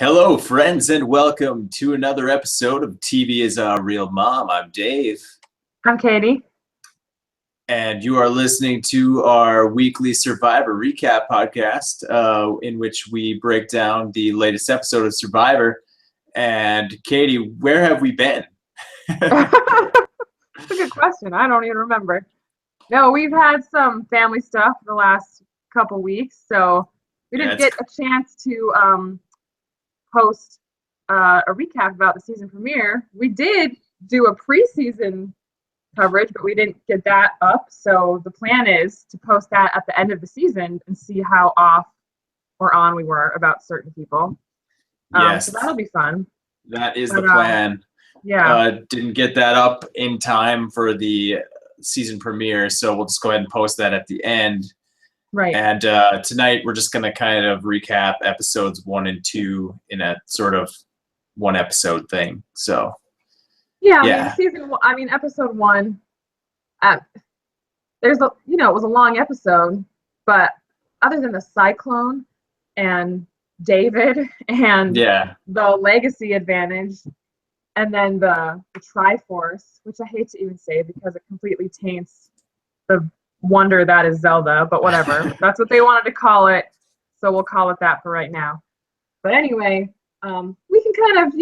Hello, friends, and welcome to another episode of TV is Our Real Mom. I'm Dave. I'm Catie. And you are listening to our weekly Survivor recap podcast, in which we break down the latest episode of Survivor. And Catie, where have we been? That's a good question. I don't even remember. No, we've had some family stuff the last couple weeks, so we didn't get a chance to post a recap about the season premiere. We did do a preseason coverage, but we didn't get that up. So the plan is to post that at the end of the season and see how off or on we were about certain people. Yes. So that'll be fun. That is the plan. Didn't get that up in time for the season premiere, so we'll just go ahead and post that at the end. Right. And tonight we're just going to kind of recap episodes 1 and 2 in a sort of one episode thing. So yeah. Episode 1, it was a long episode, but other than the cyclone and David and the legacy advantage and then the Triforce, which I hate to even say because it completely taints the wonder that is Zelda, but whatever. That's what they wanted to call it, so we'll call it that for right now. But anyway, we can kind of,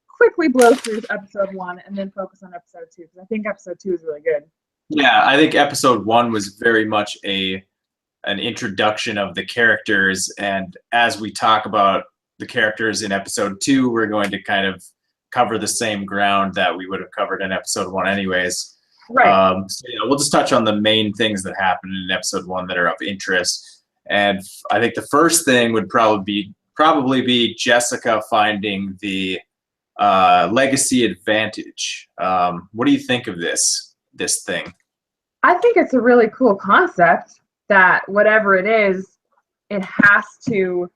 quickly blow through episode 1 and then focus on episode 2, because I think episode 2 is really good. Yeah, I think episode 1 was very much an introduction of the characters, and as we talk about the characters in episode 2, we're going to kind of cover the same ground that we would have covered in episode 1 anyways. Right. We'll just touch on the main things that happened in episode 1 that are of interest. And I think the first thing would probably be Jessica finding the legacy advantage. What do you think of this thing? I think it's a really cool concept that whatever it is, it has to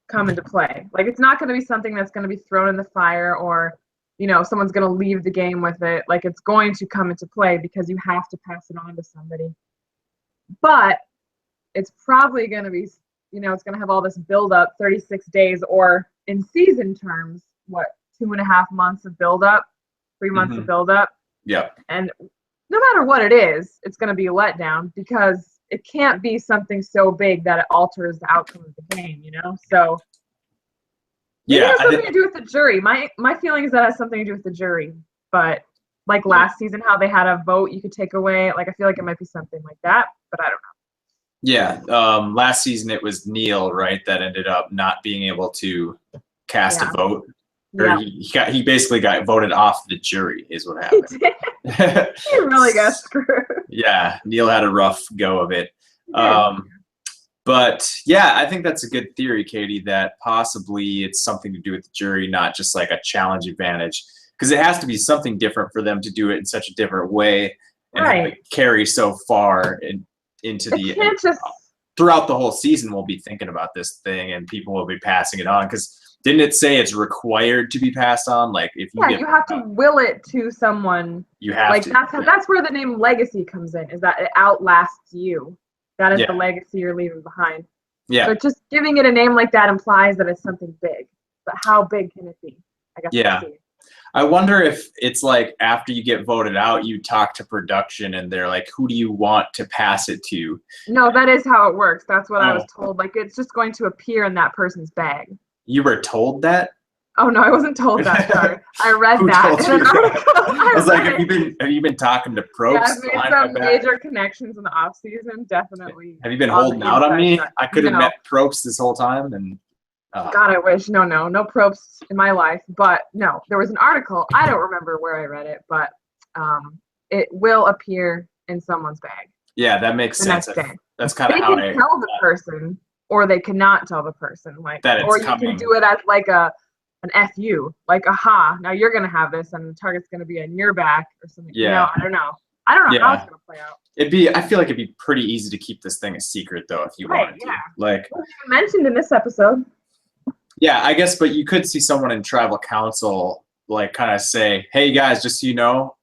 come into play. Like, it's not going to be something that's going to be thrown in the fire or someone's going to leave the game with it. Like, it's going to come into play because you have to pass it on to somebody. But it's probably going to be, it's going to have all this build-up, 36 days, or in season terms, 2.5 months of build-up, 3 months of build-up. Yeah. And no matter what it is, it's going to be a letdown because it can't be something so big that it alters the outcome of the game, So it has something to do with the jury. My feeling is that it has something to do with the jury. But like last season, how they had a vote you could take away, like I feel like it might be something like that, but I don't know. Yeah. Last season it was Neil, right, that ended up not being able to cast a vote. Or he basically got voted off the jury is what happened. He did. He really got screwed. Yeah, Neil had a rough go of it. But yeah, I think that's a good theory, Catie, that possibly it's something to do with the jury, not just like a challenge advantage. Because it has to be something different for them to do it in such a different way and have it carry so far into throughout the whole season. We'll be thinking about this thing and people will be passing it on. Because didn't it say it's required to be passed on? Like if you you have to will it to someone. You have to. That's where the name legacy comes in, is that it outlasts you. That is the legacy you're leaving behind. Yeah. But just giving it a name like that implies that it's something big. But how big can it be? I guess we'll see. I wonder if it's like after you get voted out, you talk to production and they're like, who do you want to pass it to? No, that is how it works. That's what I was told. Like, it's just going to appear in that person's bag. You were told that? Oh no, I wasn't told that. Sorry, I read that. I was like, have you been talking to Probst? Yeah, I've made some major connections in the off season. Definitely. Have you been holding out on me? I could have met Probst this whole time, and God, I wish. No Probst in my life. But no, there was an article. I don't remember where I read it, but it will appear in someone's bag. Yeah, that makes sense. Next day. That's kind of how they can tell the person, or they cannot tell the person, like, that it's or you coming. can do it as like an FU, like, aha, now you're gonna have this, and the target's gonna be on your back or something. Yeah. I don't know how it's gonna play out. I feel like it'd be pretty easy to keep this thing a secret though if you wanted to. Like, well, you mentioned in this episode. Yeah, I guess, but you could see someone in tribal council like kind of say, "Hey guys, just so you know,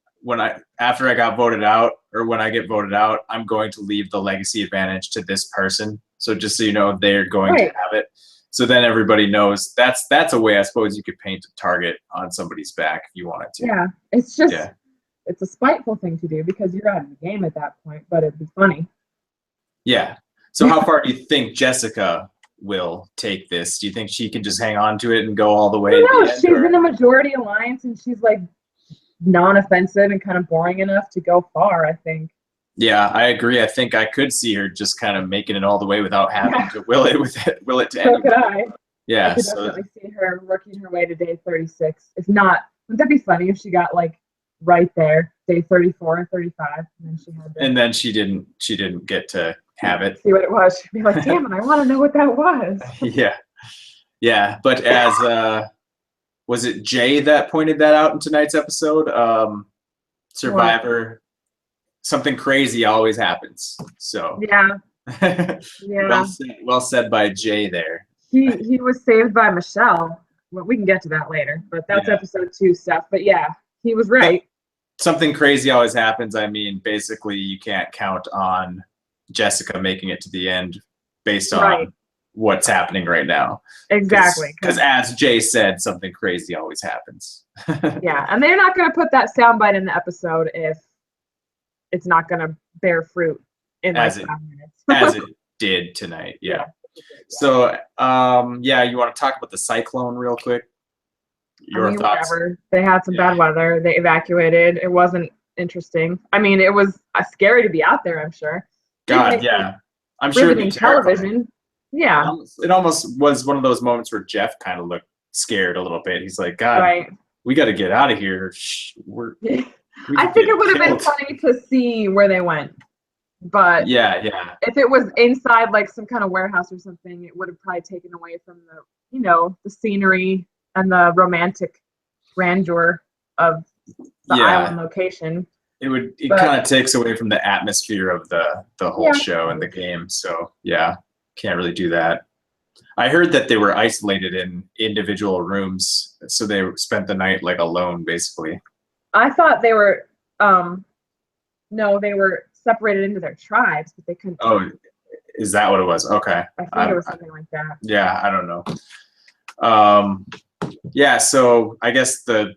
after I got voted out, or when I get voted out, I'm going to leave the legacy advantage to this person. So just so you know, they're going to have it." So then everybody knows that's a way I suppose you could paint a target on somebody's back if you wanted to. Yeah, it's just it's a spiteful thing to do because you're out of the game at that point, but it'd be funny. Yeah. So how far do you think Jessica will take this? Do you think she can just hang on to it and go all the way? No, she's in a majority alliance and she's like non-offensive and kind of boring enough to go far, I think. Yeah, I agree. I think I could see her just kind of making it all the way without having to will it to anybody. So could I. Yeah. I could definitely see her working her way to day 36. If not, wouldn't that be funny if she got like right there, day 34 and 35, and then she had and then she didn't get to have it. See what it was. She'd be like, damn it, I want to know what that was. Yeah. But as was it Jay that pointed that out in tonight's episode? Survivor. What? Something crazy always happens. So yeah. Well said by Jay there. He was saved by Michelle. Well, we can get to that later, but that's episode 2 stuff. But yeah, he was right. Something crazy always happens. I mean, basically, you can't count on Jessica making it to the end based on what's happening right now. Exactly. Because as Jay said, something crazy always happens. Yeah, and they're not going to put that soundbite in the episode if it's not going to bear fruit in like 5 minutes. As it did tonight, yeah. So, you want to talk about the cyclone real quick? Your thoughts? Whatever. They had some bad weather. They evacuated. It wasn't interesting. I mean, it was scary to be out there, I'm sure. God, yeah. I'm sure it'd be television. Yeah. It almost was one of those moments where Jeff kind of looked scared a little bit. He's like, God, we got to get out of here. I think it would have been funny to see where they went. But if it was inside like some kind of warehouse or something, it would have probably taken away from the scenery and the romantic grandeur of the island location. It kind of takes away from the atmosphere of the whole show and the game. So can't really do that. I heard that they were isolated in individual rooms, so they spent the night like alone, basically. I thought they were they were separated into their tribes, but they couldn't. Oh, is that what it was? Okay. I think it was something like that. Yeah, I don't know. So I guess the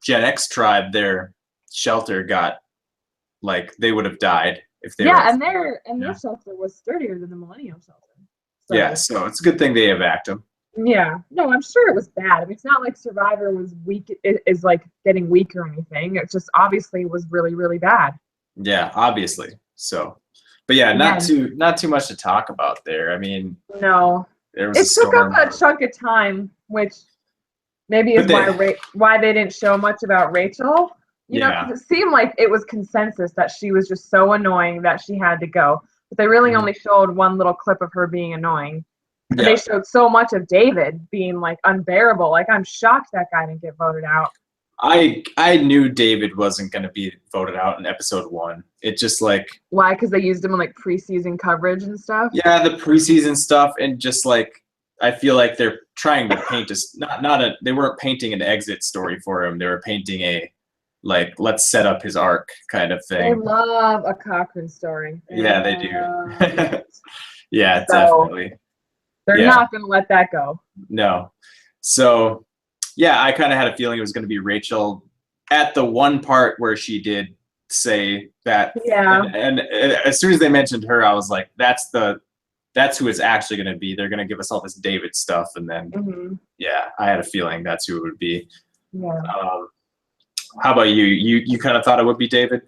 Gen X tribe, their shelter got they would have died if they and their shelter was sturdier than the Millennial shelter. So it's a good thing they evac them. Yeah, no, I'm sure it was bad. I mean, it's not like Survivor was weak, is like getting weak or anything. It just obviously was really, really bad. Yeah, obviously. So, but not too much to talk about there. I mean, no, it took up a chunk of time, which maybe is why they didn't show much about Rachel. You know, 'cause it seemed like it was consensus that she was just so annoying that she had to go. But they really only showed one little clip of her being annoying. And they showed so much of David being like unbearable. Like, I'm shocked that guy didn't get voted out. I knew David wasn't going to be voted out in episode 1. It just why? Because they used him in like preseason coverage and stuff. Yeah, the preseason stuff, and just I feel like they're trying to paint they weren't painting an exit story for him. They were painting a let's set up his arc kind of thing. They love a Cochran story. They do. Yeah, definitely. They're not going to let that go. No. So, I kind of had a feeling it was going to be Rachel at the one part where she did say that. Yeah. And as soon as they mentioned her, I was like, that's who it's actually going to be. They're going to give us all this David stuff. And then, I had a feeling that's who it would be. Yeah. How about you? You kind of thought it would be David?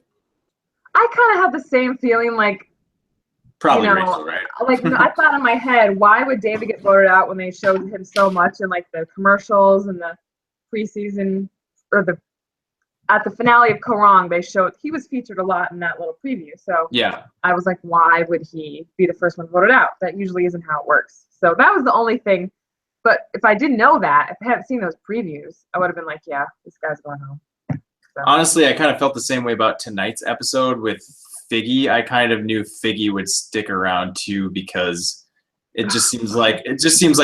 I kind of had the same feeling, probably Rachel, right? I thought in my head, why would David get voted out when they showed him so much in the commercials and the preseason or at the finale of Korong, they showed he was featured a lot in that little preview. So I was like, why would he be the first one voted out? That usually isn't how it works. So that was the only thing. But if I didn't know that, if I hadn't seen those previews, I would have been like, yeah, this guy's going home. So. Honestly, I kind of felt the same way about tonight's episode with Figgy. I kind of knew Figgy would stick around too, because it just seems like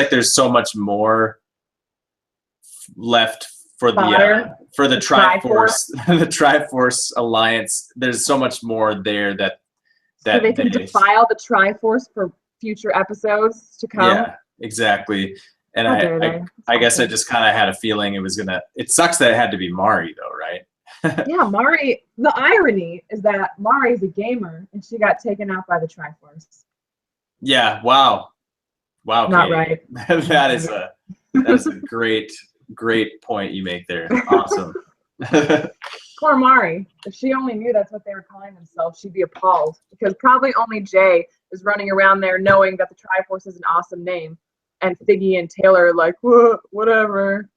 there's so much more left for the Triforce the Triforce Alliance. There's so much more there that so they can defile the Triforce for future episodes to come. exactly. And How dare they? I guess I just kind of had a feeling it was gonna. It sucks that it had to be Mari though, right? Yeah, Mari. The irony is that Mari's a gamer and she got taken out by the Triforce. Yeah. Wow. Wow. Not Katie. right. That is a great point you make there. Awesome. Poor Mari. If she only knew that's what they were calling themselves, she'd be appalled. Because probably only Jay is running around there knowing that the Triforce is an awesome name. And Figgy and Taylor are like, whatever.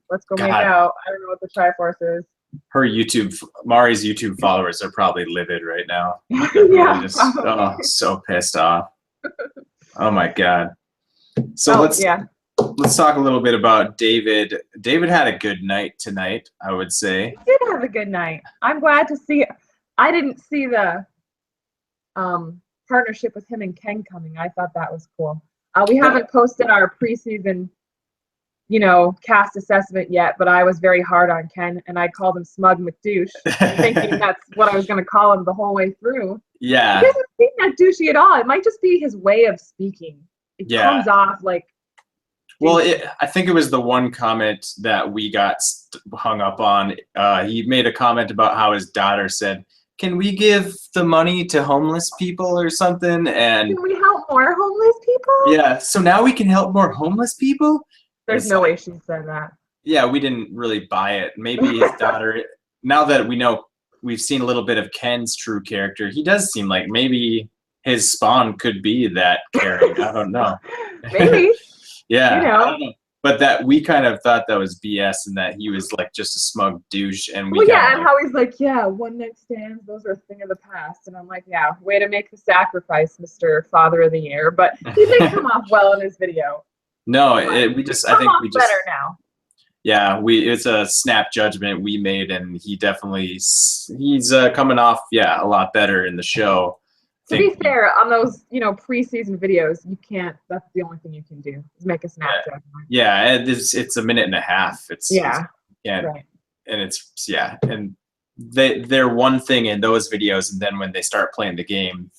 Let's go make out. I don't know what the Triforce is. Mari's YouTube followers are probably livid right now. Yeah. Just, so pissed off. Oh my God. So let's talk a little bit about David. David had a good night tonight, I would say. He did have a good night. I'm glad to see. I didn't see the partnership with him and Ken coming. I thought that was cool. We haven't posted our preseason, cast assessment yet, but I was very hard on Ken, and I called him Smug McDouche, thinking that's what I was going to call him the whole way through. Yeah. He doesn't seem that douchey at all. It might just be his way of speaking. It comes off like... Well, I think it was the one comment that we got hung up on. He made a comment about how his daughter said, "Can we give the money to homeless people or something?" And can we help more homeless people? Yeah, so now we can help more homeless people? There's no way she said that. Yeah, we didn't really buy it. Maybe his daughter, now that we've seen a little bit of Ken's true character, he does seem like maybe his spawn could be that caring. I don't know. Maybe. Yeah, I don't know. But that we kind of thought that was BS and that he was like just a smug douche. And and how he's like, one night stands, those are a thing of the past. And I'm like, yeah, way to make the sacrifice, Mr. Father of the Year. But he didn't come off well in his video. No, I think we just better now. Yeah, it's a snap judgment we made, and he's coming off a lot better in the show. To be fair, on those preseason videos, you can't. That's the only thing you can do is make a snap judgment. Yeah, and it's a minute and a half. Right. And it's and they're one thing in those videos, and then when they start playing the game,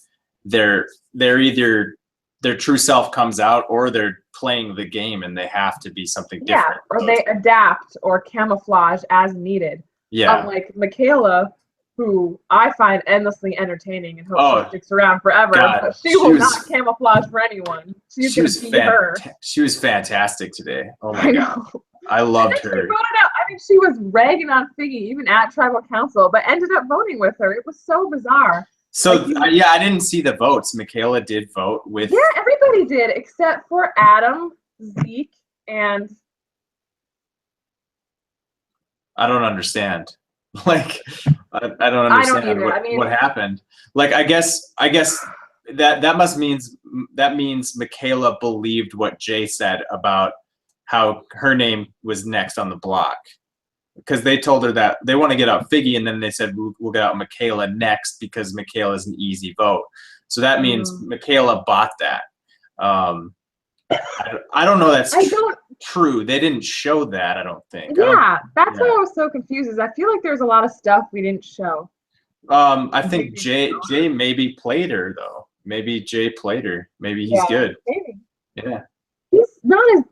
they're either their true self comes out or they're playing the game and they have to be something different. Or they adapt or camouflage as needed. Yeah. Unlike Michaela, who I find endlessly entertaining and hope she sticks around forever. God, but she will not camouflage for anyone. She's going to be her. She was fantastic today. Oh my God. I loved her. She was ragging on Figgy, even at Tribal Council, but ended up voting with her. It was so bizarre. So, I didn't see the votes. Michaela did vote with... Yeah, everybody did, except for Adam, Zeke, and... I don't understand. Like, I don't understand what happened. Like, I guess that means Michaela believed what Jay said about how her name was next on the block. Because they told her that they want to get out Figgy, and then they said we'll get out Michaela next because Michaela's an easy vote. So that means Michaela bought that. I don't know. That's true. They didn't show that. I don't think. Yeah, that's why I was so confused. Is I feel like there's a lot of stuff we didn't show. I think Jay maybe played her though. Maybe Jay played her. Maybe he's good. Maybe. Yeah. He's not as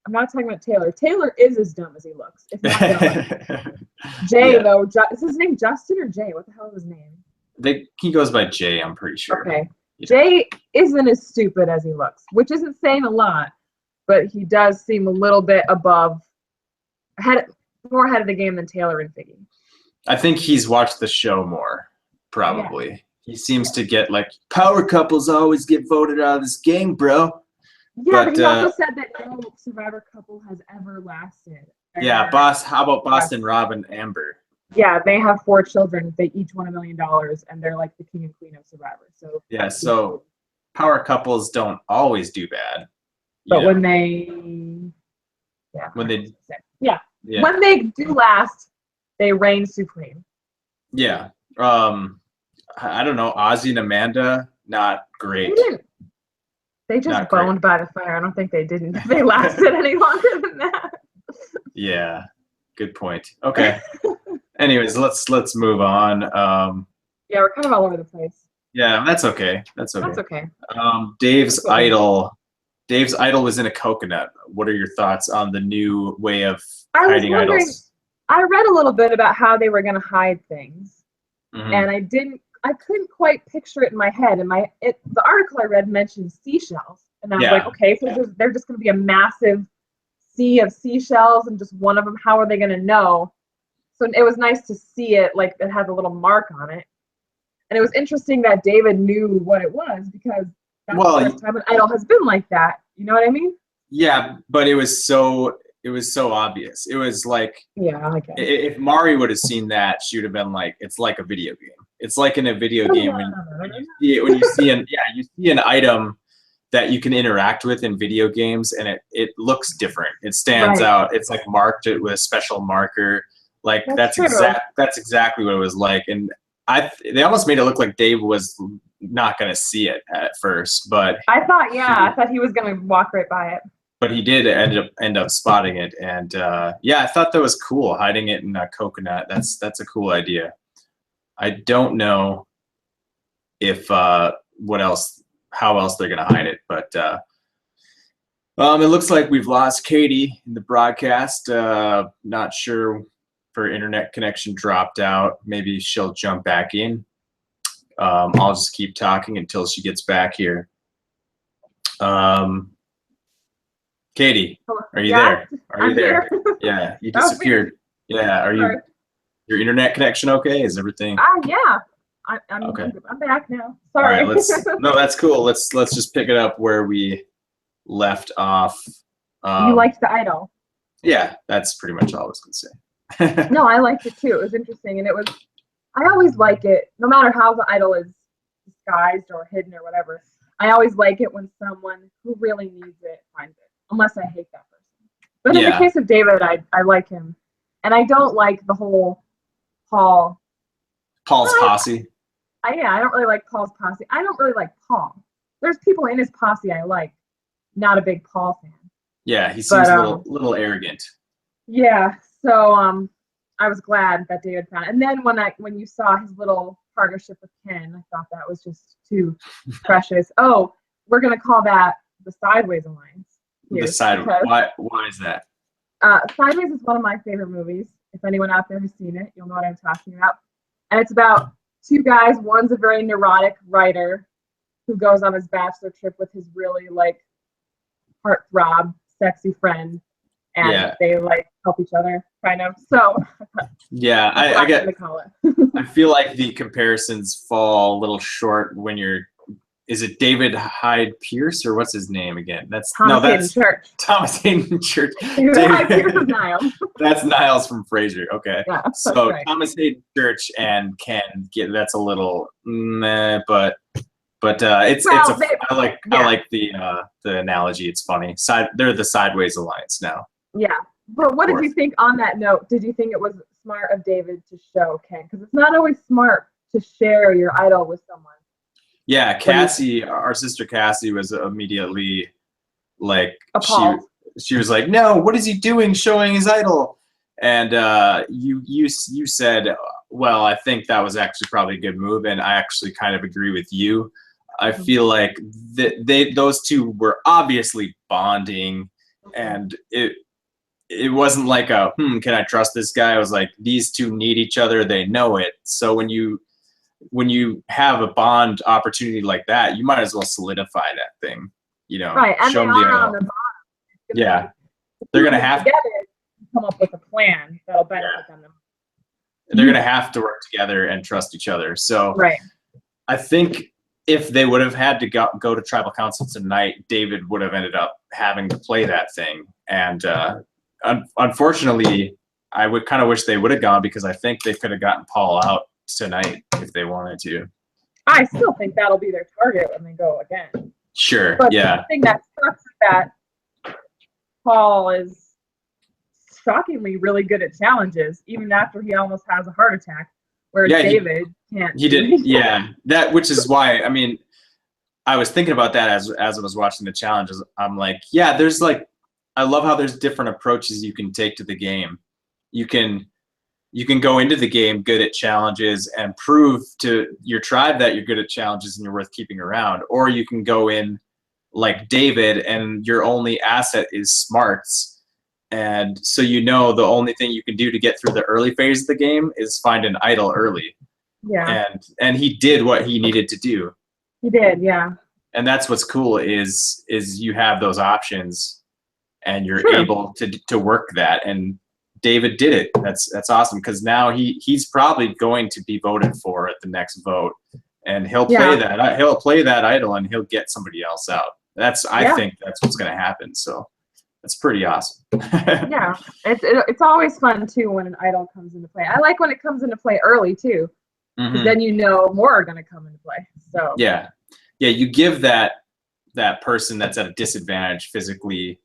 I'm not talking about Taylor. Taylor is as dumb as he looks. If not dumb. Jay, though, is his name Justin or Jay? What the hell is his name? He goes by Jay, I'm pretty sure. Okay. Yeah. Jay isn't as stupid as he looks, which isn't saying a lot, but he does seem a little bit more ahead of the game than Taylor and Figgy. I think he's watched the show more, probably. Yeah. He seems to get like, power couples always get voted out of this game, bro. Yeah, but he also said that no Survivor couple has ever lasted. Yeah, how about Boston Rob and Amber? Yeah, they have 4 children. They each won $1 million, and they're like the king and queen of Survivor. So yeah, so power couples don't always do bad. But when they do last, they reign supreme. Yeah. I don't know, Ozzy and Amanda, not great. They just boned by the fire. I don't think they lasted any longer than that. Yeah, good point. Okay. Anyways, let's move on. Yeah, we're kind of all over the place. Yeah, that's okay. That's okay. That's okay. Dave's idol Dave's idol was in a coconut. What are your thoughts on the new way of hiding idols? I read a little bit about how they were going to hide things, and I couldn't quite picture it in my head. And the article I read mentioned seashells, and I was like, okay, so they're just going to be a massive sea of seashells, and just one of them. How are they going to know? So it was nice to see it, like it has a little mark on it, and it was interesting that David knew what it was, because that's the first time an idol has been like that. You know what I mean? Yeah, but it was so obvious. It was like, I guess. If Mari would have seen that, she would have been like, it's like a video game. It's like in a video game when you see an item that you can interact with in video games, and it looks different. It stands out. It's like marked it with a special marker. Like that's exactly what it was like. And they almost made it look like Dave was not going to see it at first, but I thought he was going to walk right by it. But he did end up spotting it, and I thought that was cool, hiding it in a coconut. That's a cool idea. I don't know if how else they're gonna hide it, but it looks like we've lost Catie in the broadcast. Not sure if her internet connection dropped out. Maybe she'll jump back in. I'll just keep talking until she gets back here. Catie, are you there? Are you there? Yeah, you disappeared. Yeah, are you? Your internet connection okay? Is everything? Yeah. I'm okay. I'm back now. Sorry. All right, no, that's cool. Let's just pick it up where we left off. You liked the idol. Yeah, that's pretty much all I was gonna say. No, I liked it too. It was interesting, and I always like it, no matter how the idol is disguised or hidden or whatever. I always like it when someone who really needs it finds it. Unless I hate that person. But in the case of David, I like him. And I don't like the whole Paul's posse. I don't really like Paul's posse. I don't really like Paul. There's people in his posse I like. Not a big Paul fan. Yeah, he seems a little arrogant. Yeah, so I was glad that David found it. And then when you saw his little partnership with Ken, I thought that was just too precious. Oh, we're going to call that the Sideways Alliance. Why is that? Sideways is one of my favorite movies. If anyone out there has seen it, you'll know what I'm talking about. And it's about two guys. One's a very neurotic writer who goes on his bachelor trip with his really like heartthrob, sexy friend, and they like help each other, kind of. So yeah, I feel like the comparisons fall a little short when you're. Is it David Hyde Pierce or what's his name again? That's Hayden Church. Thomas Hayden Church. Hyde Pierce is Niles. That's Niles from Frasier. Okay. Yeah, so right. Thomas Hayden Church and Ken. That's a little meh, but I like the analogy. It's funny. They're the Sideways Alliance now. Yeah. But what did you think on that note? Did you think it was smart of David to show Ken? Because it's not always smart to share your idol with someone. Yeah, Catie, our sister Catie, was immediately like, she was like, no, what is he doing showing his idol? And you said, well, I think that was actually probably a good move, and I actually kind of agree with you. I feel like those two were obviously bonding, and it wasn't like can I trust this guy? It was like, these two need each other, they know it. So when you have a bond opportunity like that, you might as well solidify that thing, right? And show them on the bond. Yeah, they're gonna have to come up with a plan that'll benefit them. They're gonna have to work together and trust each other. So right. I think if they would have had to go to tribal council tonight, David would have ended up having to play that thing. And unfortunately, I would kind of wish they would have gone, because I think they could have gotten Paul out tonight if they wanted to. I still think that'll be their target when they go again. Sure. But yeah. The thing that sucks is that Paul is shockingly really good at challenges, even after he almost has a heart attack. Whereas David can't. He did. Yeah. Which is why, I mean, I was thinking about that as I was watching the challenges. I'm like, yeah, there's like, I love how there's different approaches you can take to the game. You can go into the game good at challenges and prove to your tribe that you're good at challenges and you're worth keeping around, or you can go in like David, and your only asset is smarts. And so the only thing you can do to get through the early phase of the game is find an idol early. Yeah. And he did what he needed to do. He did, yeah. And that's what's cool is you have those options and you're able to work that. And David did it. That's awesome, because now he's probably going to be voted for at the next vote, and he'll play that idol and he'll get somebody else out. I think that's what's going to happen. So that's pretty awesome. Yeah, it's always fun too when an idol comes into play. I like when it comes into play early too, because then more are going to come into play. So yeah, you give that person that's at a disadvantage physically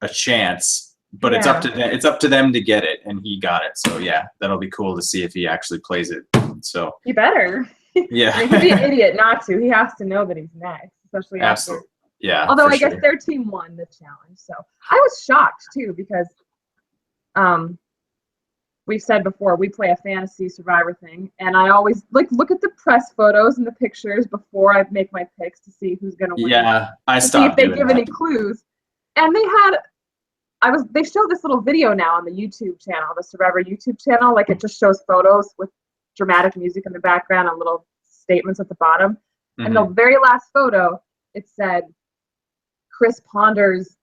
a chance, but it's up to them. It's up to them to get it, and he got it. So yeah, that'll be cool to see if he actually plays it. So he better. Yeah, I mean, he'd be an idiot not to. He has to know that he's next, especially after. Yeah. Although I guess their team won the challenge, so I was shocked too, because we've said before we play a fantasy survivor thing, and I always look at the press photos and the pictures before I make my picks to see who's gonna win. Yeah, I stopped. See if they give any clues, and they showed this little video now on the YouTube channel, the Survivor YouTube channel. Like, it just shows photos with dramatic music in the background and little statements at the bottom. And the very last photo, it said Chris ponders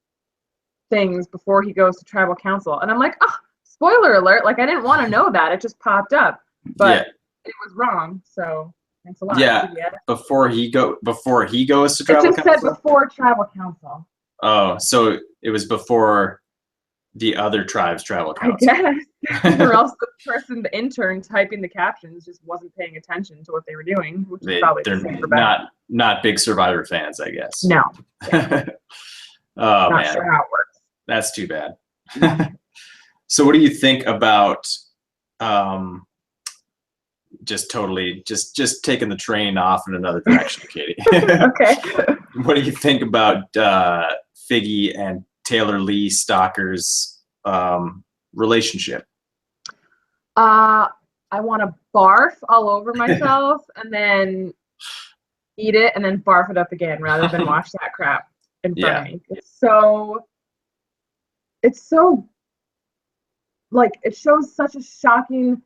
things before he goes to tribal council. And I'm like, oh, spoiler alert. Like, I didn't want to know that. It just popped up. But it was wrong. So thanks a lot. Yeah. Before he goes to tribal council? It just said before tribal council. Oh, so it was before the other tribe's tribal council. I guess. Or else the intern typing the captions just wasn't paying attention to what they were doing, which is probably they're not big Survivor fans, I guess. No. Oh, not sure how it works. That's too bad. So what do you think about just taking the train off in another direction, Catie? Okay. What do you think about Figgy and Taylor Lee Stalker's relationship? I want to barf all over myself and then eat it and then barf it up again rather than watch that crap in front of me. It's so like, it shows such a shocking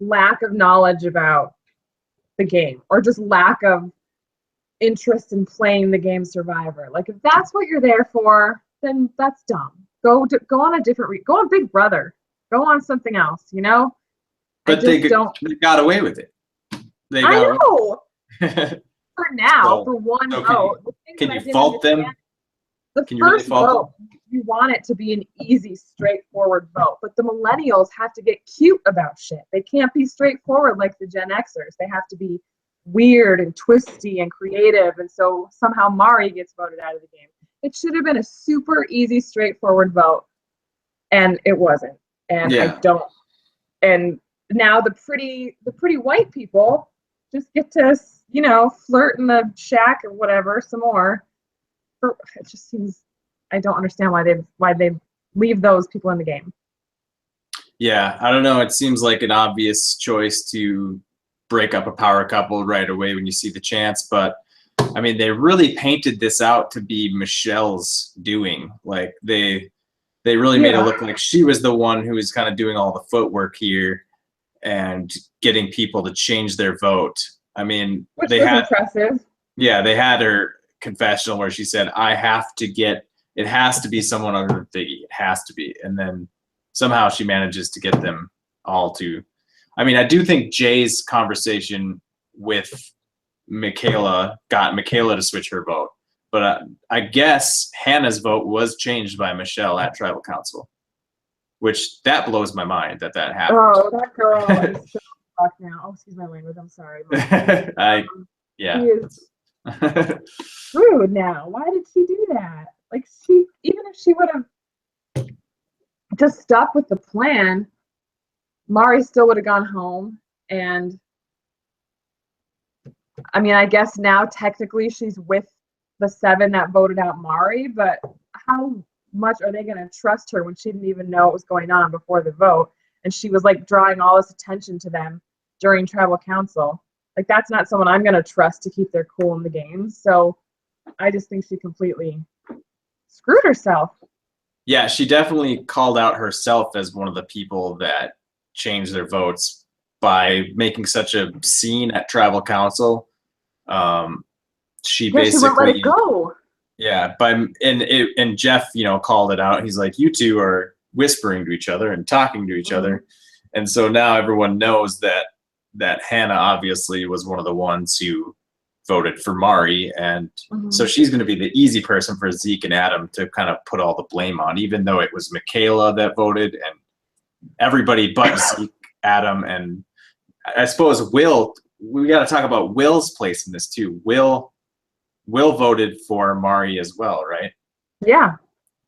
lack of knowledge about the game, or just lack of interest in playing the game Survivor. Like, if that's what you're there for, then that's dumb. Go on a different go on Big Brother. Go on something else, you know? But they got away with it. I know. For now, for one vote. Can you fault them? The first vote, you want it to be an easy, straightforward vote. But the Millennials have to get cute about shit. They can't be straightforward like the Gen Xers. They have to be weird and twisty and creative. And so somehow Mari gets voted out of the game. It should have been a super easy, straightforward vote. And it wasn't. And and now the pretty white people just get to, flirt in the shack or whatever some more. It just seems, I don't understand why they leave those people in the game. Yeah, I don't know. It seems like an obvious choice to break up a power couple right away when you see the chance, but I mean, they really painted this out to be Michelle's doing. Like, they really made it look like she was the one who was kind of doing all the footwork here and getting people to change their vote. I mean, which was impressive. Yeah, they had her confessional where she said, it has to be someone other than Figgy. It has to be. And then somehow she manages to get them all to. I mean, I do think Jay's conversation with Michaela got Michaela to switch her vote. But I guess Hannah's vote was changed by Michelle at Tribal Council, which that blows my mind that happened. Oh, that girl is so fucked now. Oh, excuse my language. I'm sorry. Yeah. She is rude now. Why did she do that? Like, even if she would have just stuck with the plan, Mari still would have gone home. And I mean, I guess now technically she's with the 7 that voted out Mari, but how much are they going to trust her when she didn't even know what was going on before the vote? And she was like drawing all this attention to them during tribal council. Like, that's not someone I'm going to trust to keep their cool in the game. So I just think she completely screwed herself. Yeah, she definitely called out herself as one of the people that changed their votes by making such a scene at tribal council. She She won't let basically, it go. yeah, and Jeff, called it out. He's like, you two are whispering to each other and talking to each other, and so now everyone knows that Hannah obviously was one of the ones who voted for Mari, and so she's going to be the easy person for Zeke and Adam to kind of put all the blame on, even though it was Michaela that voted and everybody but Zeke, Adam, and I suppose Will. We got to talk about Will's place in this too. Will voted for Mari as well, right? Yeah.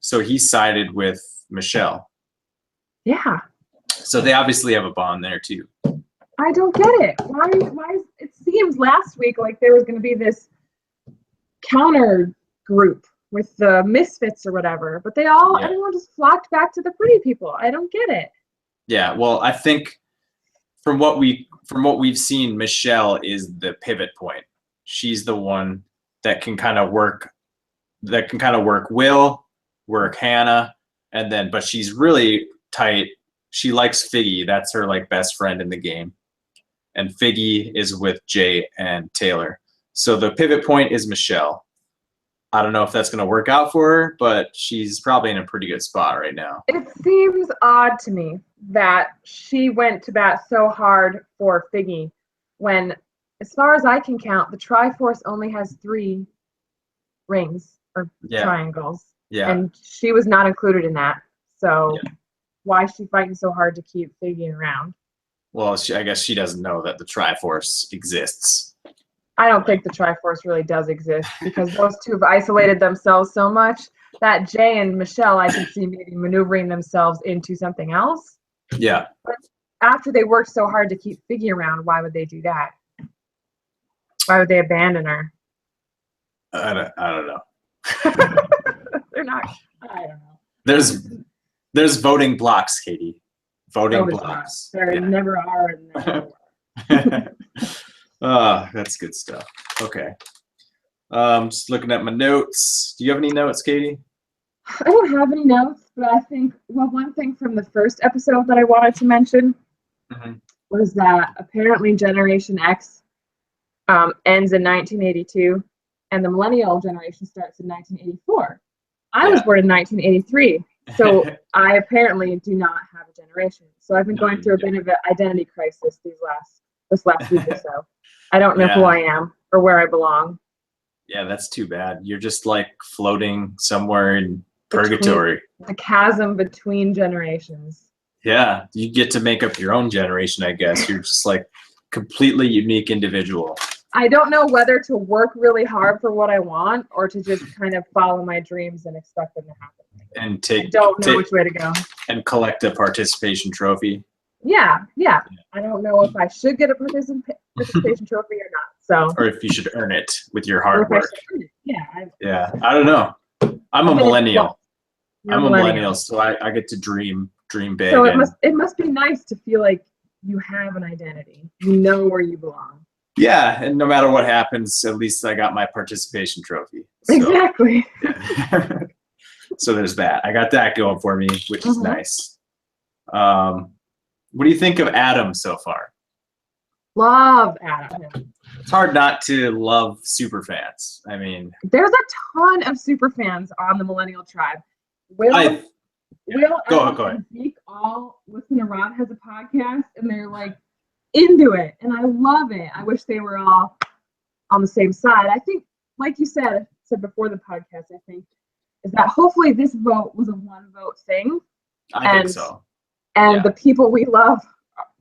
So he sided with Michelle. Yeah. So they obviously have a bond there too. I don't get it. Why it seems last week like there was going to be this counter group with the misfits or whatever, but everyone just flocked back to the pretty people. I don't get it. Yeah, well, I think from what we've seen, Michelle is the pivot point. She's the one that can kind of work Will, work Hannah, but she's really tight. She likes Figgy. That's her like best friend in the game. And Figgy is with Jay and Taylor. So the pivot point is Michelle. I don't know if that's going to work out for her, but she's probably in a pretty good spot right now. It seems odd to me that she went to bat so hard for Figgy when, as far as I can count, the Triforce only has 3 rings or triangles. Yeah. And she was not included in that. So why is she fighting so hard to keep Figgy around? Well, I guess she doesn't know that the Triforce exists. I don't think the Triforce really does exist because those two have isolated themselves so much that Jay and Michelle, I can see maybe maneuvering themselves into something else. Yeah. But after they worked so hard to keep Figgy around, why would they do that? Why would they abandon her? I don't know. They're not. I don't know. There's voting blocks, Katie. Voting blocks. There never are. And never were. That's good stuff. Okay. Just looking at my notes. Do you have any notes, Katie? I don't have any notes, but I think, one thing from the first episode that I wanted to mention was that apparently Generation X ends in 1982, and the millennial generation starts in 1984. I was born in 1983. So I apparently do not have a generation. So I've been going through a bit of an identity crisis this last week or so. I don't know who I am or where I belong. Yeah, that's too bad. You're just like floating somewhere in purgatory. The chasm between generations. Yeah, you get to make up your own generation, I guess. You're just like completely unique individual. I don't know whether to work really hard for what I want or to just kind of follow my dreams and expect them to happen. And I don't know which way to go. And collect a participation trophy. Yeah. I don't know if I should get a participation trophy or not. So. Or if you should earn it with your hard work. Yeah. I don't know. I'm a millennial. I'm a millennial, so I get to dream big. So it must be nice to feel like you have an identity. You know where you belong. Yeah, and no matter what happens, at least I got my participation trophy. So, exactly. Yeah. So there's that. I got that going for me, which is nice. What do you think of Adam so far? Love Adam. It's hard not to love super fans. I mean, there's a ton of super fans on the Millennial Tribe. Will and Zeke all listen to Rob Has a Podcast, and they're like into it, and I love it. I wish they were all on the same side. I think, like you said before the podcast, I think is that hopefully this vote was a one vote thing. I think so. And the people we love,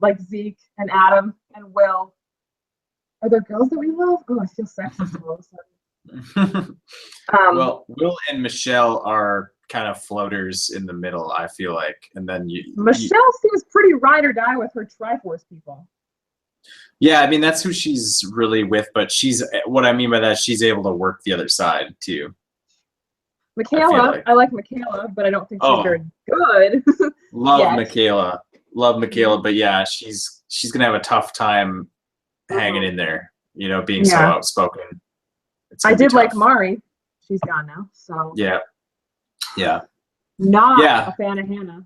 like Zeke and Adam and Will, are there girls that we love? Oh, I feel sexist all of a sudden. Well, Will and Michelle are kind of floaters in the middle, I feel like. And then Michelle seems pretty ride or die with her Triforce people. Yeah, I mean, that's who she's really with, but what I mean by that, she's able to work the other side too. Michaela, I like Michaela, but I don't think she's very good. Love Michaela, but yeah, she's gonna have a tough time hanging in there, being so outspoken. I did like Mari. she's gone now. So yeah. Not a fan of Hannah.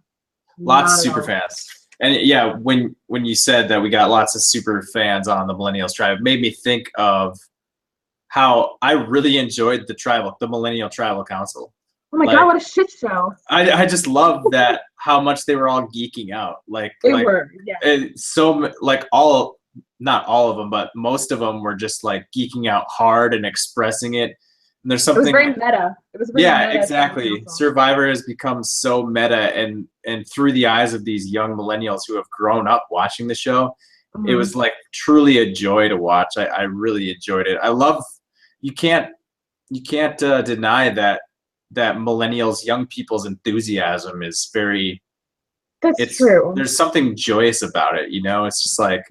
Lots of super fans. And yeah, when you said that we got lots of super fans on the Millennials Tribe, it made me think of how I really enjoyed the Millennial Tribal Council. Oh my God, what a shit show. I just love that how much they were all geeking out. They were, yeah. So like not all of them, but most of them were just like geeking out hard and expressing it. And there's something. It was very meta. It was very meta. Exactly. Survivor has become so meta, and through the eyes of these young millennials who have grown up watching the show, it was like truly a joy to watch. I really enjoyed it. I love. You can't deny that millennials, young people's enthusiasm is very. That's true. There's something joyous about it, you know. It's just like,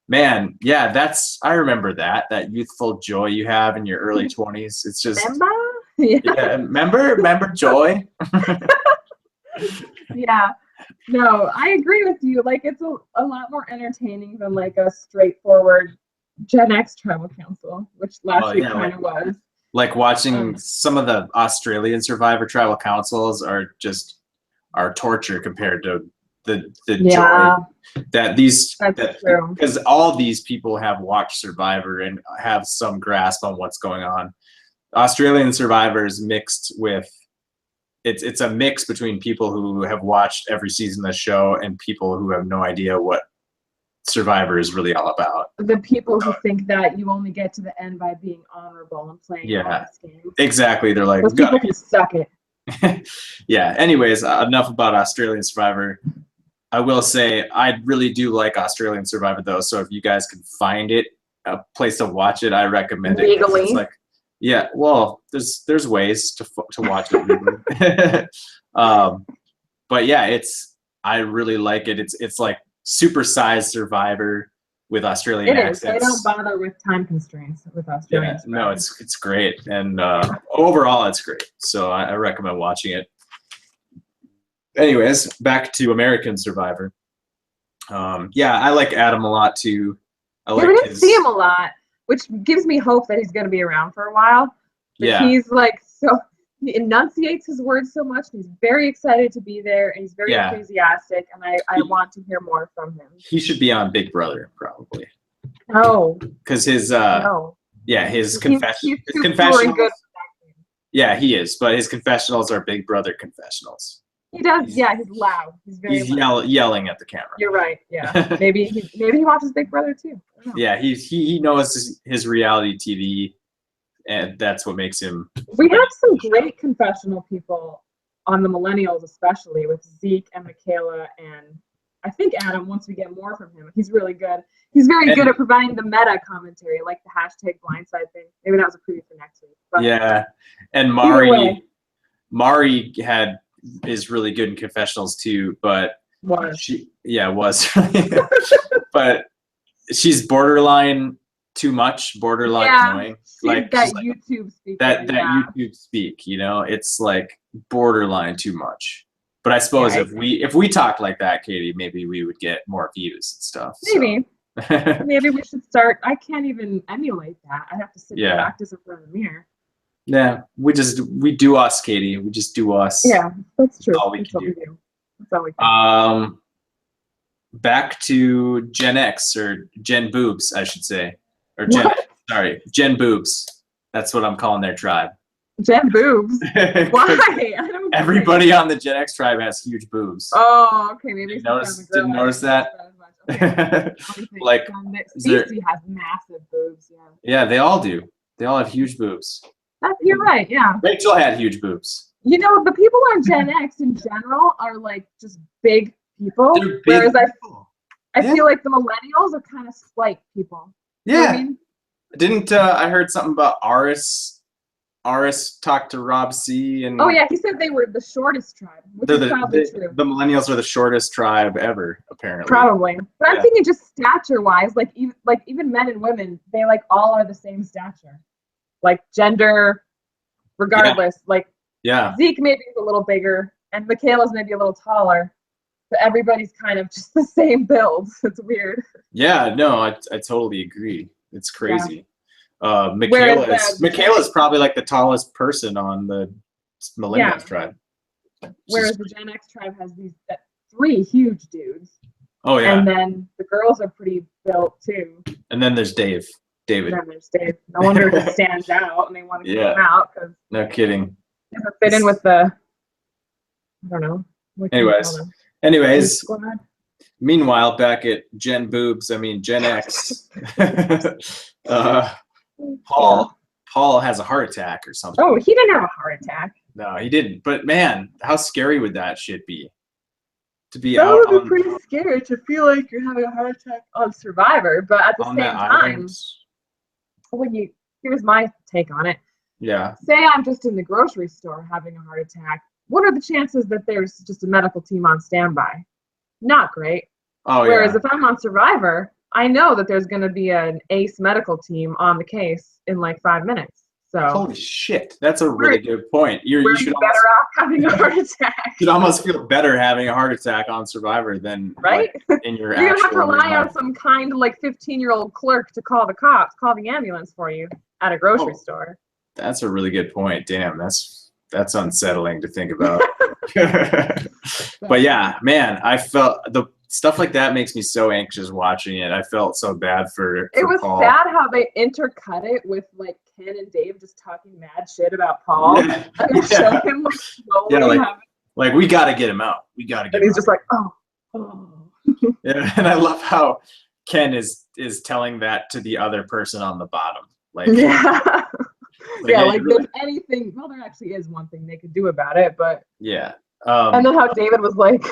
man, yeah, I remember that youthful joy you have in your early 20s. It's just, remember joy? Yeah, no, I agree with you. Like, it's a lot more entertaining than like a straightforward Gen X tribal council, which last week kind of was. Like watching some of the Australian Survivor tribal councils are torture compared to the joy that because all these people have watched Survivor and have some grasp on what's going on. Australian Survivor is mixed with it's a mix between people who have watched every season of the show and people who have no idea what Survivor is really all about. The people who think that you only get to the end by being honorable and playing honest games. Exactly. They're like, those people can suck it. Yeah. Anyways, enough about Australian Survivor. I will say I really do like Australian Survivor though. So if you guys can find it, a place to watch it, I recommend it. Legally. It's like, yeah, well, there's ways to watch it legally. But yeah, I really like it. It's like supersized Survivor with Australian accents. They don't bother with time constraints with Australian Survivor. No, it's great, and overall it's great. So I recommend watching it. Anyways, back to American Survivor. I like Adam a lot too. We didn't see him a lot, which gives me hope that he's going to be around for a while. But he's like he enunciates his words so much. He's very excited to be there, and he's very enthusiastic. And I want to hear more from him. He should be on Big Brother probably. No, because his confessionals. Good. Yeah, he is, but his confessionals are Big Brother confessionals. He does. He's loud. He's loud. Yelling at the camera. You're right. Yeah. maybe he watches Big Brother too. Yeah, he knows his reality TV, and that's what makes him. We have some great confessional people on the Millennials, especially with Zeke and Michaela, and I think Adam. Once we get more from him, he's really good. He's very good at providing the meta commentary, like the #blindside thing. Maybe that was a preview for next week. But and Mari is really good in confessionals too, but but she's borderline too much, borderline annoying. Like that YouTube speak. That YouTube speak, you know, it's like borderline too much. But I suppose if we talked like that, Catie, maybe we would get more views and stuff. Maybe. So. Maybe we should start. I can't even emulate that. I have to sit and practice in front of the mirror. Yeah, we do us, Catie. We just do us. Yeah, that's true. That's all we can do. That's all we can do. Back to Gen X or Gen Boobs, I should say, or Gen X, sorry, Gen Boobs. That's what I'm calling their tribe. Gen Boobs. Why? I don't. Everybody on the Gen X tribe has huge boobs. Oh, okay. Maybe didn't notice that. Okay. Like Stacey has massive boobs. Yeah, they all do. They all have huge boobs. You're right. Yeah. Rachel had huge boobs. You know, the people on Gen X in general are like just big people. Whereas I feel like the millennials are kind of slight people. Yeah. You know what I mean? Didn't I heard something about Aris talked to Rob C. and he said they were the shortest tribe, which is probably true. The millennials are the shortest tribe ever, apparently. Probably. But I'm thinking just stature wise, like even men and women, they like all are the same stature. Like gender, regardless. Zeke maybe is a little bigger, and Michaela's maybe a little taller, but everybody's kind of just the same build. It's weird. Yeah, no, I totally agree. It's crazy. Michaela's probably like the tallest person on the Millennials tribe. Whereas the Gen X tribe has these 3 huge dudes. Oh yeah. And then the girls are pretty built too. And then there's David. And then there's Dave. No wonder he stands out, and they want to get him out because no kidding. Never fit in with the. I don't know. Anyways. Meanwhile, back at Gen X, Paul has a heart attack or something. Oh, he didn't have a heart attack. No, he didn't. But man, how scary would that shit be? To be that would be pretty scary to feel like you're having a heart attack on Survivor, but at the same time, here's my take on it. Yeah. Say I'm just in the grocery store having a heart attack. What are the chances that there's just a medical team on standby? Not great. Oh, Whereas if I'm on Survivor, I know that there's going to be an ace medical team on the case in like 5 minutes. So holy shit, that's a really good point. You should better off having a heart attack. You'd almost feel better having a heart attack on Survivor than in your You're gonna have to rely on some kind of like 15-year-old clerk to call the cops, call the ambulance for you at a grocery store. That's a really good point. Damn, that's unsettling to think about. But yeah, man, I felt the stuff like that makes me so anxious watching it. I felt so bad for it was Paul. Sad how they intercut it with like Ken and Dave just talking mad shit about Paul. Yeah. And they show him like slowly like we got to get him out. We got to get him out. And he's just like, oh. Yeah, and I love how Ken is telling that to the other person on the bottom. Like yeah. There's anything. Well, there actually is one thing they could do about it, but yeah. And then how David was like,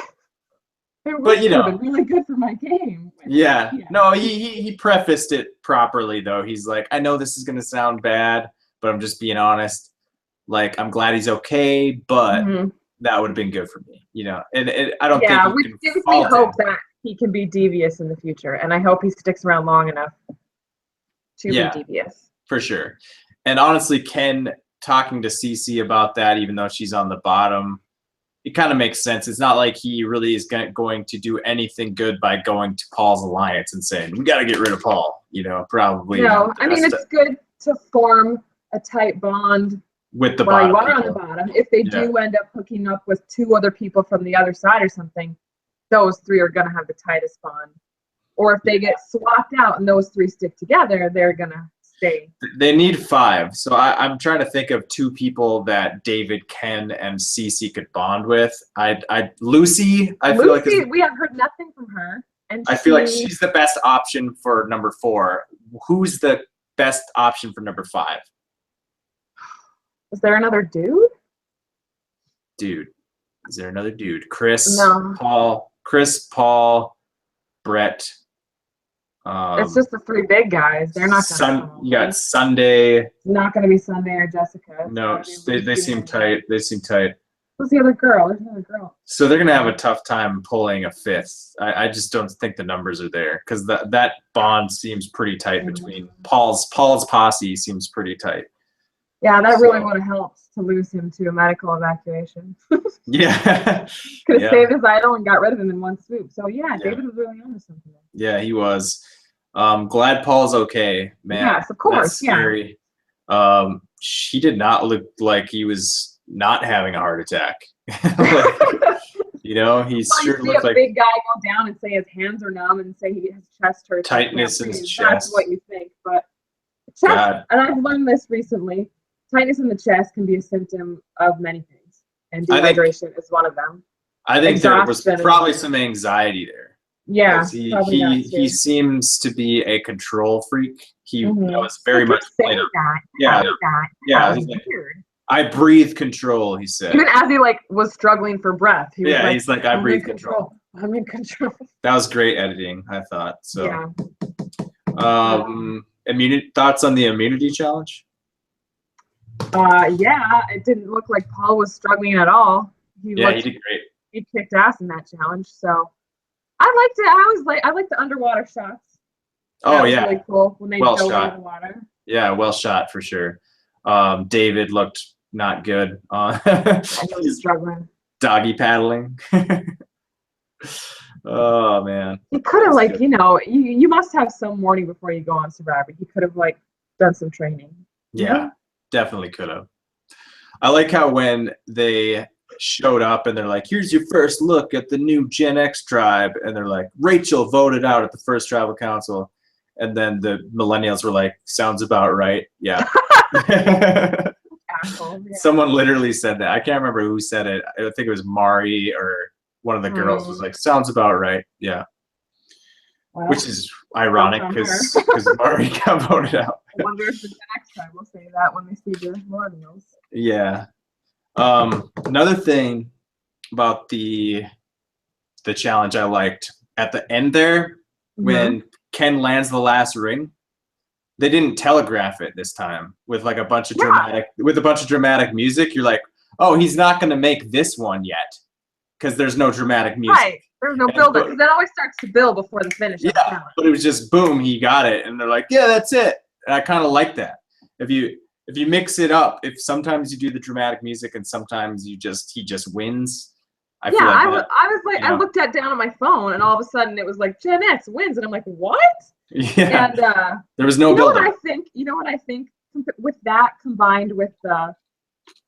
it but you know, been really good for my game. Yeah. No, he prefaced it properly though. He's like, I know this is gonna sound bad, but I'm just being honest. Like, I'm glad he's okay, but that would have been good for me, you know. And I don't think we hope that he can be devious in the future, and I hope he sticks around long enough to be devious. For sure. And honestly, Ken talking to Cece about that, even though she's on the bottom, it kind of makes sense. It's not like he really is going to do anything good by going to Paul's alliance and saying, we got to get rid of Paul, you know, probably. No, I mean, it's good to form a tight bond with the while bottom you are on the bottom. If they do end up hooking up with 2 other people from the other side or something, those 3 are going to have the tightest bond. Or if they get swapped out and those 3 stick together, they're going to stay. They need 5. So I'm trying to think of 2 people that David, Ken, and Cece could bond with. Lucy, feel like we have heard nothing from her. And I feel like she's the best option for number 4. Who's the best option for number 5? Is there another dude? Is there another dude? Chris, no. Paul, Brett. It's just the 3 big guys. They're not going to. You got Sunday. It's not going to be Sunday or Jessica. No, they seem tight. They seem tight. Who's the other girl? There's another girl. So they're going to have a tough time pulling a 5th. I just don't think the numbers are there because that bond seems pretty tight between Paul's posse seems pretty tight. Yeah, that really would have helped to lose him to a medical evacuation. Yeah. Could have saved his idol and got rid of him in one swoop. So yeah, David was really onto something. Yeah, he was. Glad Paul's okay, man. Yes, of course. That's scary. He did not look like he was not having a heart attack. You know, he sure looked like a big guy go down and say his hands are numb and say his chest hurts. Tightness in his chest. That's what you think, but chest. And I've learned this recently. Tightness in the chest can be a symptom of many things, and dehydration is one of them. I think there was probably some anxiety there. Yeah, he seems to be a control freak. He was very much played up. Yeah, he's like, I breathe control. He said. Even as he was struggling for breath. He's like, I breathe control. I'm in control. That was great editing, I thought. So, thoughts on the immunity challenge? It didn't look like Paul was struggling at all. He did great. He kicked ass in that challenge. So I liked it. I liked the underwater shots. Oh, that was really cool when they dove into the water. Yeah, well shot for sure. David looked not good. He was struggling. Doggy paddling. Oh man. He could have you must have some warning before you go on Survivor. He could have done some training. Yeah, definitely could have. I like how when they showed up and they're like, here's your first look at the new Gen X tribe, and they're like, Rachel voted out at the first tribal council, and then the millennials were like, sounds about right. Yeah. Asshole, yeah. Someone literally said that. I can't remember who said it. I think it was Mari or one of the girls was like, sounds about right. Yeah. Well, which is ironic because Mari got voted out. I wonder if the next time will say that when they see the millennials. Yeah. Another thing about the challenge I liked at the end there, when Ken lands the last ring, they didn't telegraph it this time with like a bunch of dramatic music. You're like, oh, he's not going to make this one yet because there's no dramatic music. Right. There's no build up because that always starts to build before the finish. Yeah, but it was just boom, he got it, and they're like, yeah, that's it. And I kind of like that. If you mix it up, if sometimes you do the dramatic music and sometimes he just wins. I feel like I was like, I looked down at my phone and all of a sudden it was like Gen X wins, and I'm like, what? Yeah. And there was no build up. You know what I think with that combined with the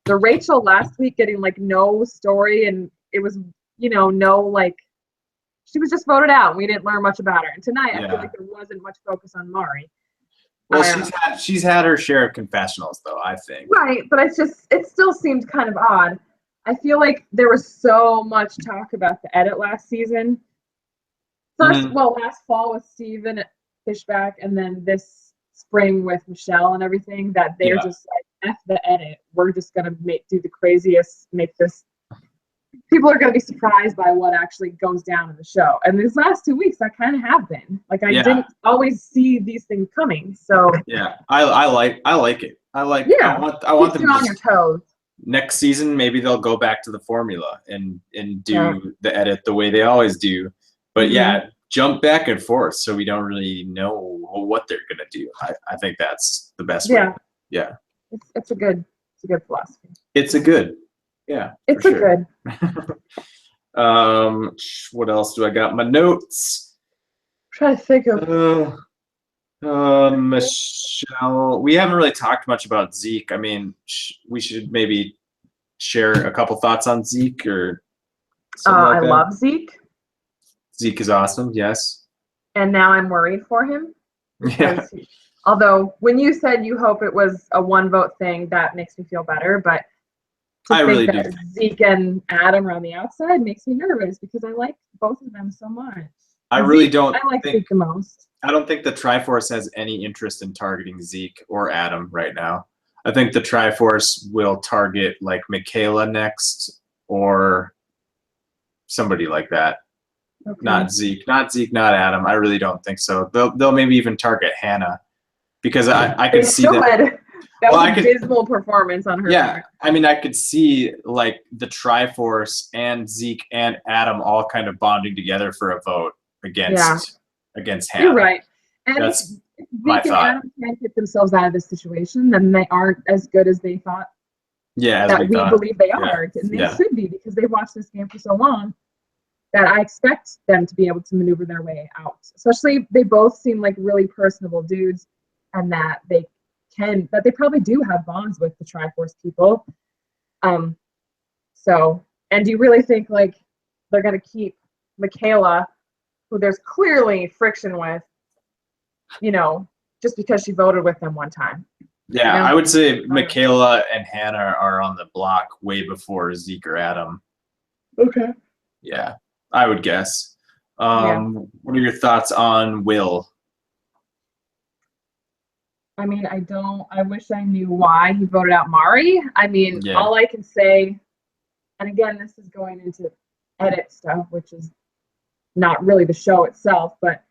Rachel last week getting like no story, and it was no like. She was just voted out, and we didn't learn much about her. And tonight, I feel like there wasn't much focus on Mari. Well, she's had her share of confessionals, though, I think. Right, but it still seemed kind of odd. I feel like there was so much talk about the edit last season. Last fall with Steven Fishback, and then this spring with Michelle and everything, that they're just like, F the edit. We're just going to do the craziest, make this. People are going to be surprised by what actually goes down in the show. And these last 2 weeks, I kind of have been. Like, I didn't always see these things coming. So yeah, I like it. I want them on your toes. Next season, maybe they'll go back to the formula and do the edit the way they always do. But jump back and forth so we don't really know what they're going to do. I think that's the best way. Yeah. It's a good philosophy. It's a good. Yeah, it's a good. What else do I got? My notes. I'm trying to think of. Michelle. We haven't really talked much about Zeke. I mean, we should maybe share a couple thoughts on Zeke or. I love Zeke. Zeke is awesome. Yes. And now I'm worried for him. Yeah. Although when you said you hope it was a 1 vote thing, that makes me feel better, but. I really do. Zeke and Adam are on the outside makes me nervous because I like both of them so much. I really don't. I like Zeke the most. I don't think the Triforce has any interest in targeting Zeke or Adam right now. I think the Triforce will target like Michaela next or somebody like that. Okay. Not Zeke, not Adam. I really don't think so. They'll maybe even target Hannah because I could see that. That was a dismal performance on her part. I mean, I could see like the Triforce and Zeke and Adam all kind of bonding together for a vote against Hannah. You're right. And that's Zeke my thought. And Adam can't get themselves out of this situation, then they aren't as good as they thought. Yeah, that we believe they are, and they should be because they've watched this game for so long. That I expect them to be able to maneuver their way out. Especially, they both seem like really personable dudes, and that they probably do have bonds with the Triforce people. So, and do you really think like they're gonna keep Michaela, who there's clearly friction with, just because she voted with them one time? Yeah, I would say Michaela and Hannah are on the block way before Zeke or Adam. Okay. Yeah, I would guess. What are your thoughts on Will? I mean, I wish I knew why he voted out Mari. I mean, all I can say, and again, this is going into edit stuff, which is not really the show itself, but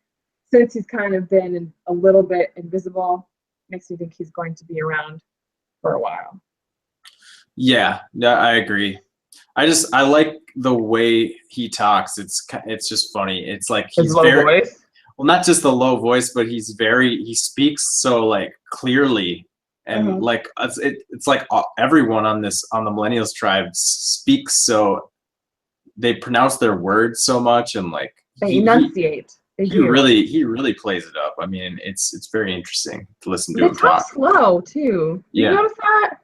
since he's kind of been a little bit invisible, makes me think he's going to be around for a while. Yeah, I agree. I like the way he talks. It's just funny. It's like he's very voice. Well, not just the low voice, but he speaks so like clearly, and like it's like everyone on the Millennials tribe speaks so they pronounce their words so much, and like they enunciate. They he do. really plays it up. I mean, it's very interesting to listen to him talk. Slow too. You notice that?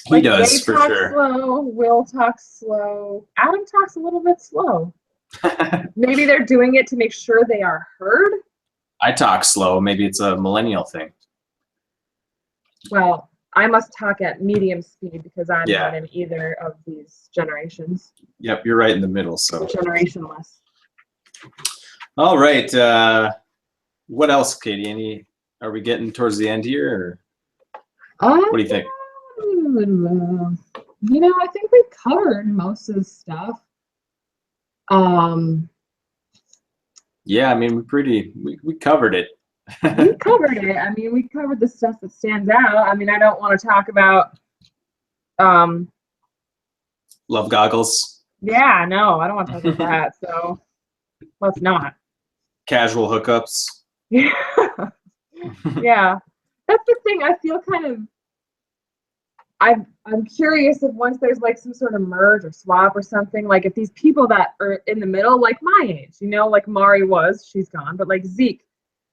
He does, Dave for talks sure. slow. Will talks slow. Adam talks a little bit slow. Maybe they're doing it to make sure they are heard. I talk slow. Maybe it's a millennial thing. Well, I must talk at medium speed because I'm not in either of these generations. Yep, you're right in the middle. So generationless. All right. What else, Catie? Are we getting towards the end here? Or what do you think? I think we covered most of the stuff. Yeah, I mean, we covered it. We covered it. I mean, we covered the stuff that stands out. I mean, I don't want to talk about love goggles. Yeah, no, I don't want to talk about that. So let's not. Casual hookups. Yeah. Yeah. That's the thing. I feel kind of I'm curious if once there's like some sort of merge or swap or something, like if these people that are in the middle, like my age, like Mari was, she's gone, but like Zeke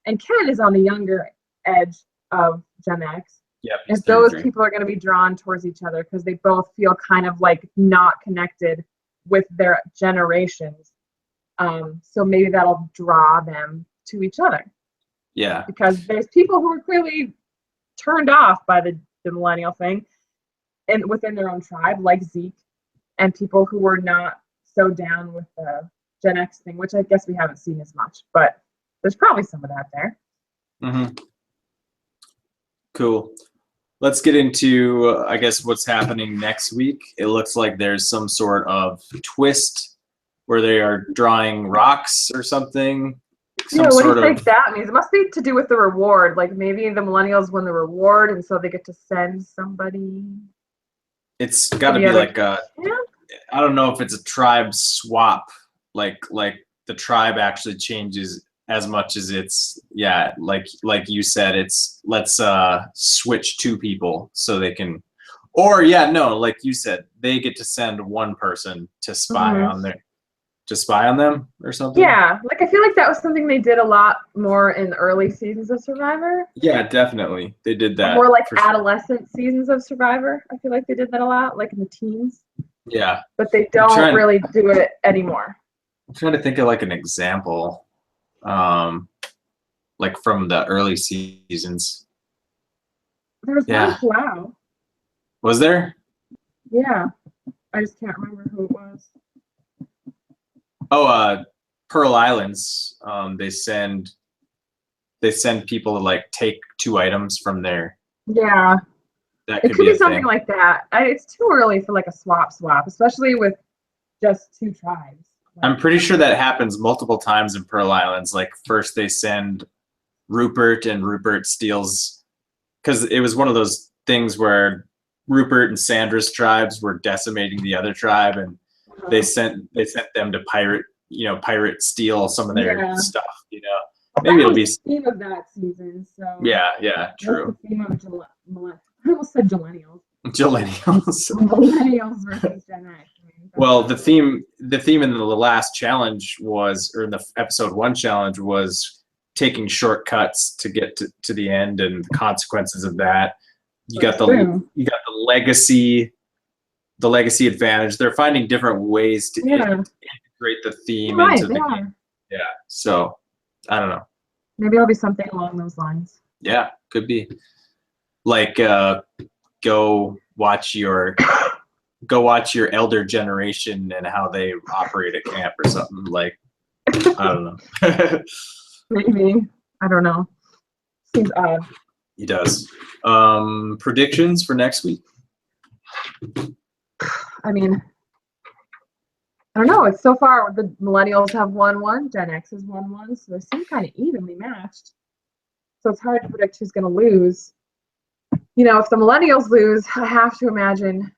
and Ken is on the younger edge of Gen X. Yep, if those people are going to be drawn towards each other because they both feel kind of like not connected with their generations. So maybe that'll draw them to each other. Yeah. Because there's people who are clearly turned off by the millennial thing and within their own tribe, like Zeke, and people who were not so down with the Gen X thing, which I guess we haven't seen as much, but there's probably some of that there. Mm-hmm. Cool. Let's get into, I guess, what's happening next week. It looks like there's some sort of twist where they are drawing rocks or something. What do you think that means? It must be to do with the reward. Like maybe the millennials win the reward, and so they get to send somebody. It's got to be like I don't know if it's a tribe swap, like the tribe actually changes as much as it's like you said, it's let's switch two people so they can, or like you said, they get to send one person to spy on them or something. Yeah, like I feel like that was something they did a lot more in the early seasons of Survivor. Yeah, definitely. They did that. More like adolescent seasons of Survivor. I feel like they did that a lot, like in the teens. Yeah. But they don't really do it anymore. I'm trying to think of like an example, like from the early seasons. There was one Wow. Was there? Yeah. I just can't remember who it was. Oh, Pearl Islands. They send people to like take two items from there. Yeah. That could be something like that. It's too early for like a swap, especially with just two tribes. I'm pretty sure that happens multiple times in Pearl Islands. Like first they send Rupert and Rupert steals, because it was one of those things where Rupert and Sandra's tribes were decimating the other tribe, and they sent them to pirate steal some of their stuff. Maybe it'll be the theme of that season. So yeah, true. That's the theme of I almost said Millennials. Millennials versus Gen X. Well, the theme in the last challenge was, or in the episode 1 challenge was taking shortcuts to get to the end and the consequences of that. You got the legacy advantage. They're finding different ways to integrate the theme into the game. Yeah. So I don't know. Maybe it'll be something along those lines. Yeah, could be. Like go watch your elder generation and how they operate at camp or something. Like I don't know. Maybe. I don't know. Seems odd. He does. Predictions for next week? I mean, I don't know. It's so far the millennials have 1-1, Gen X has 1-1, so they seem kind of evenly matched. So it's hard to predict who's going to lose. If the millennials lose, I have to imagine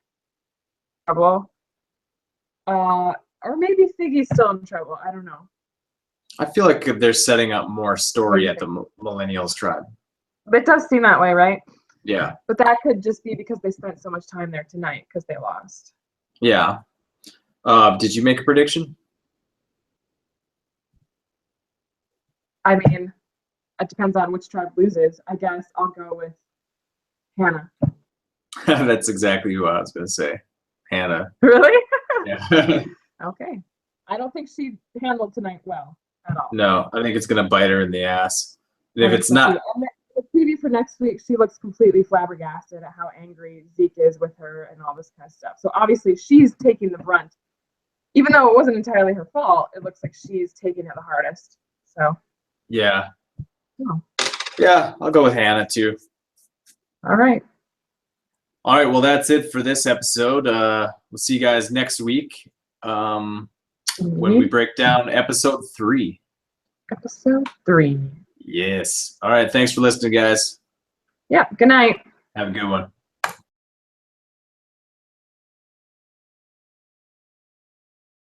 trouble. Or maybe Figgy's still in trouble. I don't know. I feel like they're setting up more story at the millennials tribe. But it does seem that way, right? Yeah. But that could just be because they spent so much time there tonight because they lost. Yeah. Did you make a prediction? I mean, it depends on which tribe loses. I guess I'll go with Hannah. That's exactly who I was going to say. Hannah. Really? Yeah. Okay. I don't think she handled tonight well at all. No, I think it's going to bite her in the ass. And if it's So not, and the preview for next week, she looks completely flabbergasted at how angry Zeke is with her and all this kind of stuff. So obviously she's taking the brunt. Even though it wasn't entirely her fault, it looks like she's taking it the hardest. So yeah. oh. Yeah, I'll go with Hannah too. All right. All right, well, that's it for this episode. We'll see you guys next week when we break down episode 3. Episode 3. Yes. All right, thanks for listening, guys. Yeah, good night. Have a good one.